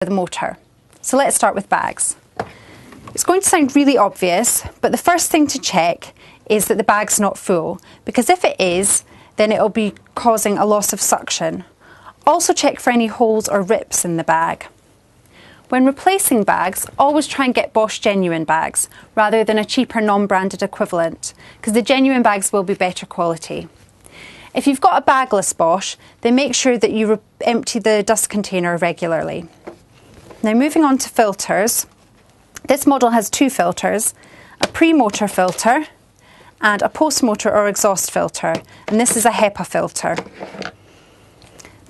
the motor. So let's start with bags. It's going to sound really obvious, but the first thing to check is that the bag's not full, because if it is, then it'll be causing a loss of suction. Also check for any holes or rips in the bag. When replacing bags, always try and get BOSCH genuine bags rather than a cheaper non-branded equivalent, because the genuine bags will be better quality. If you've got a bagless BOSCH, then make sure that you empty the dust container regularly. Now moving on to filters, this model has two filters, a pre-motor filter and a post-motor or exhaust filter, and this is a HEPA filter.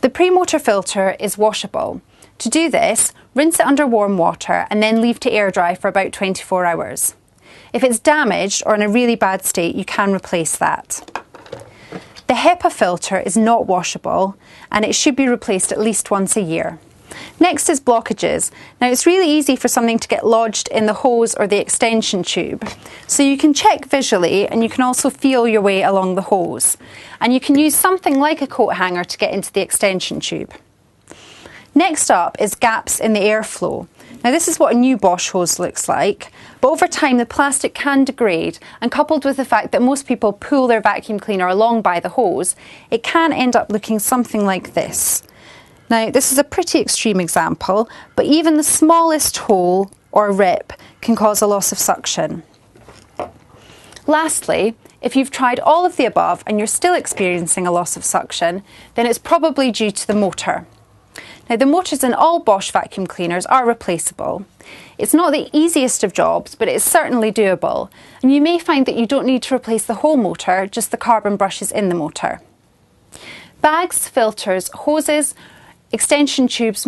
The pre-motor filter is washable. To do this, rinse it under warm water and then leave to air dry for about 24 hours. If it's damaged or in a really bad state, you can replace that. The HEPA filter is not washable and it should be replaced at least once a year. Next is blockages. Now it's really easy for something to get lodged in the hose or the extension tube. So you can check visually and you can also feel your way along the hose. And you can use something like a coat hanger to get into the extension tube. Next up is gaps in the airflow. Now this is what a new BOSCH hose looks like, but over time the plastic can degrade, and coupled with the fact that most people pull their vacuum cleaner along by the hose, it can end up looking something like this. Now this is a pretty extreme example, but even the smallest hole or rip can cause a loss of suction. Lastly, if you've tried all of the above and you're still experiencing a loss of suction, then it's probably due to the motor. Now the motors in all BOSCH vacuum cleaners are replaceable. It's not the easiest of jobs, but it's certainly doable, and you may find that you don't need to replace the whole motor, just the carbon brushes in the motor. Bags, filters, hoses, extension tubes,